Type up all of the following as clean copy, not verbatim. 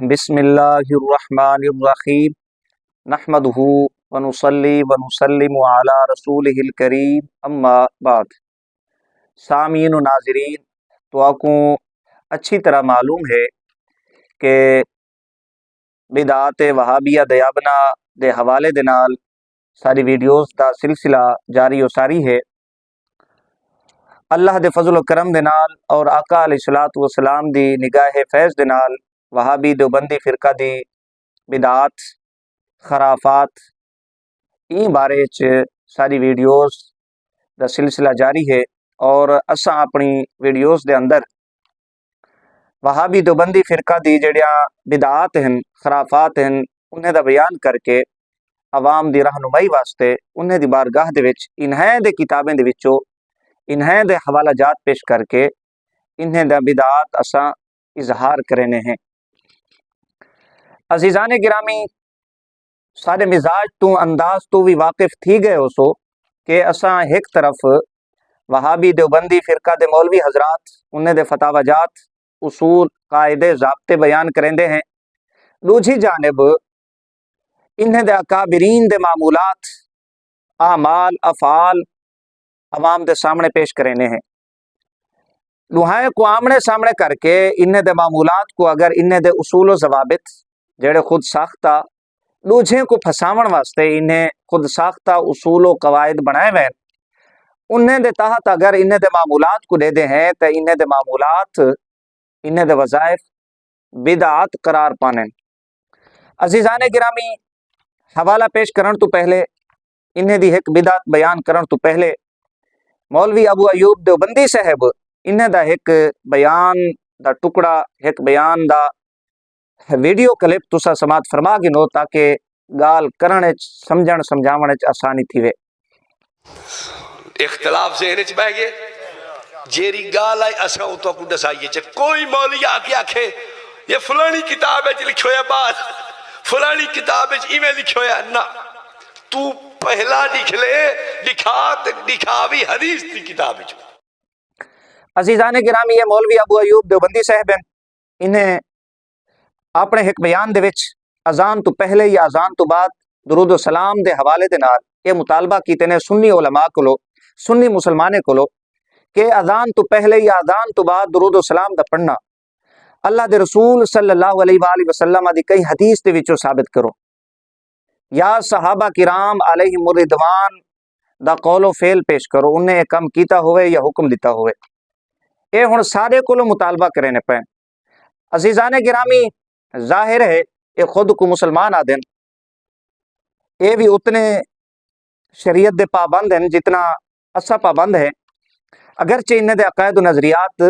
بسم اللہ الرحمن الرحیم نحمدہ ونصلی ونسلم علی رسولہ الکریم اما بعد۔ سامعین و ناظرین، تو آپ کو اچھی طرح معلوم ہے کہ بدعات وہابیہ دیابنا دے حوالے دے نال ساری ویڈیوز دا سلسلہ جاری و ساری ہے۔ اللہ دے فضل و کرم دے نال اور آقا علیہ الصلوۃ والسلام دی نگاہ فیض دے نال وہابی دیوبندی فرقہ دی بدعات خرافات این بارے ساری ویڈیوز دا سلسلہ جاری ہے، اور اساں اپنی ویڈیوز دے اندر وہابی دیوبندی فرقہ دی جڑیاں بدعات ہیں خرافات ہیں انہیں دا بیان کر کے عوام دی رہنمائی واسطے انہیں دی بارگاہ دے وچ انہیں دے کتابیں دے وچوں انہیں دے حوالہ جات پیش کر کے انہیں دا بدعات اساں اظہار کرنے ہیں۔ عزیزان گرامی، سارے مزاج تو انداز تو بھی واقف تھی گئے ہو سو کہ اساں ایک طرف وہابی دیوبندی فرقہ دے مولوی حضرات انہیں دے فتاوی جات اصول قاعدے ضابطے بیان کرندے ہیں، دوسری جانب انہیں دے اکابرین دے معمولات اعمال افعال عوام دے سامنے پیش کرنے ہیں۔ دوہائے کو آمنے سامنے کر کے انہیں دے معمولات کو اگر انہیں دے اصول و ضوابط جڑے خود ساختہ دوجھے کو پھساون واسطے انہیں خود ساختہ اصول و قواعد بنائے ہوئے انہیں دے تحت اگر انہیں دے معمولات کو دے دے ہیں تو انہیں دے معمولات انہیں دے وظائف بدعات قرار پانے۔ عزیزان گرامی، حوالہ پیش کرن تو پہلے انہیں دی ایک بدعت بیان کرن تو پہلے مولوی ابو ایوب دیوبندی صاحب انہیں دا ایک بیان دا ٹکڑا ایک بیان دا ویڈیو کلپ تسا سماعت فرما گنو تاکہ گال کرنے سمجھن سمجھاونے آسانی تھی وے۔ اختلاف ذہن چ بہ گئے جیری گال آئی اساں تو کو دسائیے چ کوئی مولوی آ کے آکھے یہ فلانی کتاب وچ لکھو ہے بات فلانی کتاب وچ ایویں لکھو ہے نہ تو پہلا لکھ لے لکھاوی حدیث دی کتاب وچ۔ عزیزان گرامی، یہ مولوی ابو ایوب دیوبندی صاحب ہیں، انہیں اپنے ایک بیان دے وچ اذان تو پہلے یا اذان تو بعد درود و سلام دے حوالے دے نال یہ مطالبہ کیتے نے سنی علماء کولو سنی مسلمانے کولو کہ اذان تو پہلے یا اذان تو بعد درود و سلام دا پڑھنا اللہ دے رسول صلی اللہ علیہ وآلہ وسلم دی کئی حدیث دے وچوں ثابت کرو، یا صحابہ کرام علیہم الرضوان دا قول و فعل پیش کرو، انہیں یہ کم کیتا ہوئے یا حکم دیتا ہوئے۔ اے ہن سارے کولو مطالبہ کرنے پے۔ عزیزان گرامی، ظاہر ہے یہ خود کو مسلمان آدن یہ بھی اتنے شریعت دے پابند ہیں جتنا اسا پابند ہے، اگرچہ انہیں دے عقائد و نظریات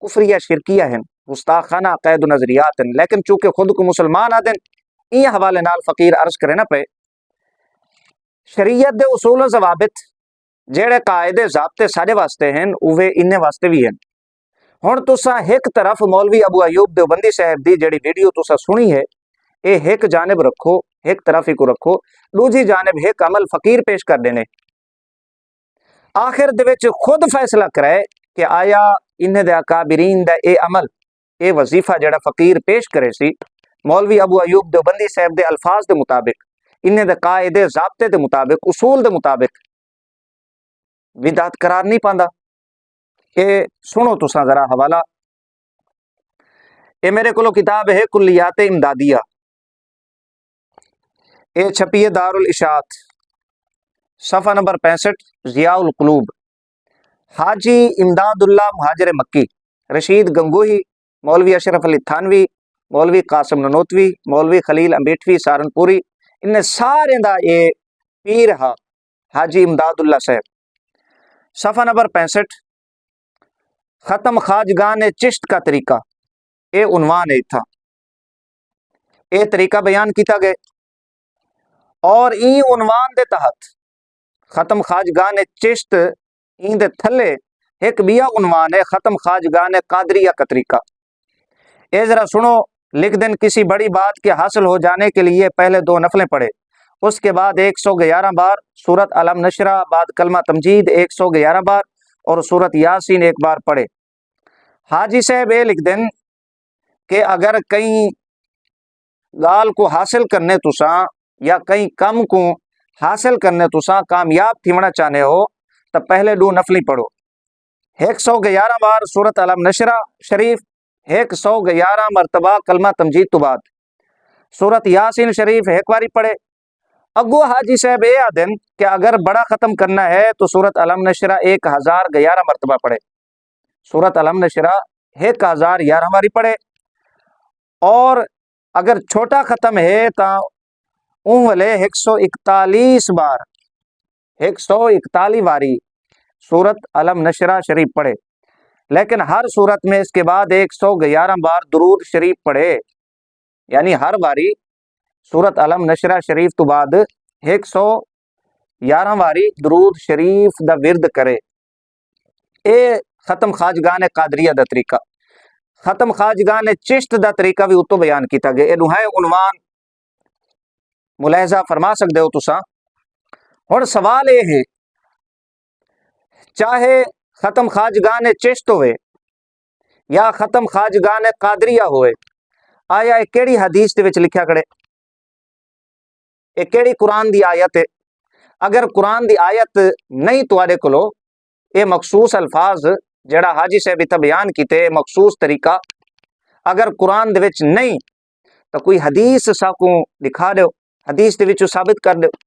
کفریہ شرکیہ ہیں گستاخانہ عقائد و نظریات ہیں، لیکن چونکہ خود کو مسلمان آدن این حوالے نال فقیر عرض کرے نہ پے شریعت دے اصول و ضوابط جیڑے قاعدے ضابطے سارے واسطے ہیں اوے انہیں واسطے بھی ہیں۔ ہن تسا ایک طرف مولوی ابو ایوب دیوبندی صاحب دی جڑی ویڈیو تسا سنی ہے اے ایک جانب رکھو، ایک طرف ہی کو رکھو، دوسری جانب ایک عمل فقیر پیش کر دینے، آخر دے وچ خود فیصلہ کرے کہ آیا انہیں دے اکابرین دا اے عمل اے وظیفہ جڑا فقیر پیش کرے سی مولوی ابو ایوب دیوبندی صاحب دے الفاظ دے مطابق انہیں دے قاعدے ضابطے دے مطابق اصول دے مطابق بدعت قرار نہیں پاندا۔ اے سنو تساں ذرا حوالہ، اے میرے کولو کتاب ہے کلیات امدادیہ، اے چھپی ہے دار الاشاعت، صفحہ نمبر 65، ضیاء القلوب، حاجی امداد اللہ مہاجر مکی، رشید گنگوہی، مولوی اشرف علی تھانوی، مولوی قاسم ننوتوی، مولوی خلیل امبیٹوی سہارنپوری، انہیں سارے دا یہ پیر ہا حاجی امداد اللہ صاحب۔ صفحہ نمبر 65، ختم خواجگان چشت کا طریقہ، اے عنوان ہے تھا، اے طریقہ بیان کیتا گئے، اور این عنوان دے تحت ختم خواجگان چشت این دے تھلے ایک بیا عنوان ہے ختم خواجگان قادریہ کا طریقہ۔ اے ذرا سنو، لکھ دن کسی بڑی بات کے حاصل ہو جانے کے لیے پہلے 2 نفلیں پڑھے، اس کے بعد 111 بار سورت علم نشرہ، بعد کلمہ تمجید 111 بار اور سورت یاسین 1 بار پڑھے۔ حاجی صاحب یہ لکھ دیں کہ اگر کہیں گال کو حاصل کرنے تساں یا کئی کم کو حاصل کرنے تساں کامیاب تھیونا چاہنے ہو تو پہلے دو نفلی پڑھو 111 بار سورت علم نشرہ شریف 111 مرتبہ کلمہ تمجید تو بعد سورت یاسین شریف ایک باری پڑھے اگو حاجی صاحب یہ آدن کہ اگر بڑا ختم کرنا ہے تو سورت علم نشرہ 1011 مرتبہ پڑھے سورت علم نشرہ 1011 باری پڑھے اور اگر چھوٹا ختم ہے تو اون والے 141 بار 141 باری سورت علم نشرہ شریف پڑھے لیکن ہر صورت میں اس کے بعد 111 بار درود شریف پڑھے یعنی ہر باری سورت علم نشرہ شریف تو بعد 111 باری درود شریف دا ورد کرے اے ختم خواجگان قادریہ دا طریقہ ختم خواجگان چشت دا طریقہ بھی اتو بیان کیتا گیا اے دوہائے عنوان ملاحظہ فرما سکتے ہو تساں اور سوال یہ ہے چاہے ختم خواجگان چشت ہوئے یا ختم خواجگان قادریہ ہوئے آیا ایک کیڑی حدیث دے وچ لکھیا کھڑے ایک کیڑی قرآن دی آیت ہے اگر قرآن دی آیت نہیں تواڈے کولو اے مخصوص الفاظ جڑا حاجی صاحب اتنا بیان کیتے مخصوص طریقہ اگر قرآن دے وچ نہیں تو کوئی حدیث سا کو دکھا دیو حدیث دے وچ ثابت کر دیو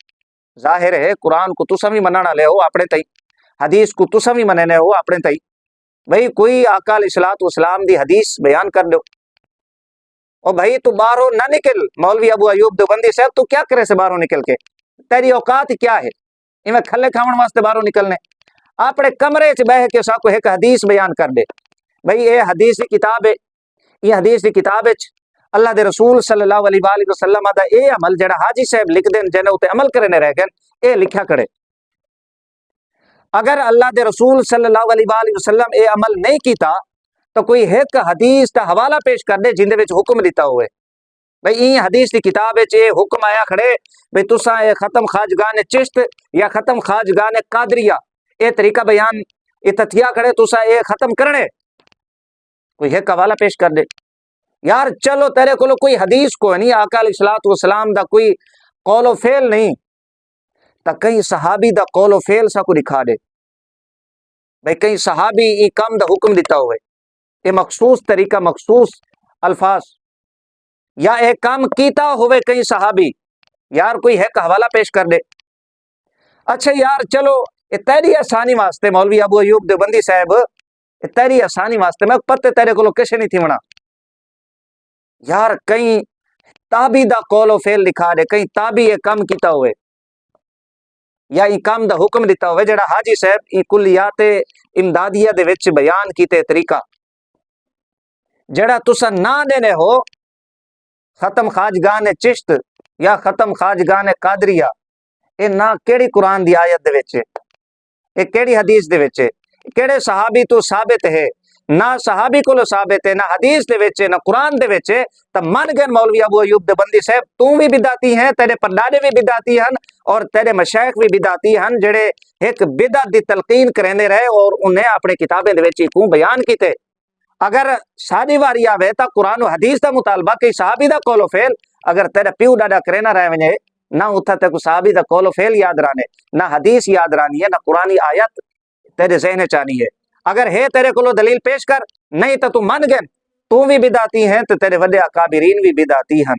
ظاہر ہے قرآن کو تساں بھی منن والے ہو اپنے تئی حدیث کو تساں بھی مننے ہو اپنے تئی بھئی کوئی آقا علیہ الصلوۃ والسلام دی حدیث بیان کر دیو اور بھائی تو باہروں نہ نکل مولوی ابو ایوب دیوبندی صاحب تو کیا کرے سے باہروں نکل کے تیری اوقات کیا ہے ایویں کھلے کھاون واسطے باہروں نکلنے اپنے کمرے چ بیٹھ کے ساکو ایک حدیث بیان کر دے بھئی یہ حدیث کی کتاب ہے یہ حدیث کی کتاب ہے اللہ دے رسول صلی اللہ علیہ وآلہ وسلم دا اے عمل جڑا حاجی صاحب لکھ دین جنے اوتے عمل کرنے رہ گئے اے لکھا کرے اگر اللہ دے رسول صلی اللہ علیہ وآلہ وسلم اے عمل نہیں کیتا تو کوئی ایک حدیث دا حوالہ پیش کر دے جن دے وچ حکم دیتا ہوئے بھئی این حدیث دی کتاب وچ اے حکم آیا کھڑے بھئی تساں اے ختم خواجگان چشت یا ختم خواجگان قادریہ اے طریقہ بیان اے تتھیا کھڑے تساں اے ختم کرنے کوئی ایک حوالہ پیش کر دے یار چلو تیرے کولو کوئی حدیث کو نہیں آقا علیہ الصلوۃ والسلام دا کوئی قول و فعل نہیں تا کئی صحابی دا قول و فعل سا کو دکھا دے بھئی کئی صحابی ای کام دا حکم دیتا ہوئے اے مخصوص طریقہ مخصوص الفاظ یا ایک کام کیتا ہوئے کئی صحابی یار کوئی ایک حوالہ پیش کر دے اچھا یار چلو تیری آسانی واسطے مولوی ابو ایوب دیوبندی صاحب تیری آسانی واسطے میں پتے تیرے کو کسے نہیں تھی منا یار کئی تابی دا قول و فعل لکھا دے کئی تابی یہ کام کیتا ہوئے یا ای کام دا حکم دیتا ہوئے جڑا حاجی صاحب ای کلیات امدادیہ دے وچ بیان کیتے طریقہ جڑا تسا نہ دینے ہو ختم خواجگان چشت یا ختم خواجگان قادریہ اے نہ کیڑی قرآن دی آیت دے وچ اے کیڑی حدیث دے وچ کیڑے صحابی تو ثابت ہے نہ صحابی کو ثابت ہے نہ حدیث دے وچ نہ قرآن دے وچ تب من گئے مولوی ابو ایوب دیوبندی صاحب تو بھی بدعتی ہیں تیرے پردادے بھی بدعتی ہیں اور تیرے مشائخ بھی بدعتی ہیں جڑے ایک بدعت دی تلقین کرنے رہے اور انہیں اپنے کتابیں دے وچ کو بیان کیتے اگر ساری واری آوے تا قرآن و حدیث دا مطالبہ کہ صحابی دا قول و فعل اگر تیرے پیو ڈاڈا کرے نہ رہے ونجے نہ اتھا تے کو صحابی دا قول و فعل یاد رانے نہ حدیث یاد رانی ہے نہ قرآنی آیت تیرے ذہن چانی ہے اگر ہے تیرے کو دلیل پیش کر نہیں تو من گئے تو بھی بدعتی ہیں تو تیرے وڈے اکابرین بھی بدعتی ہیں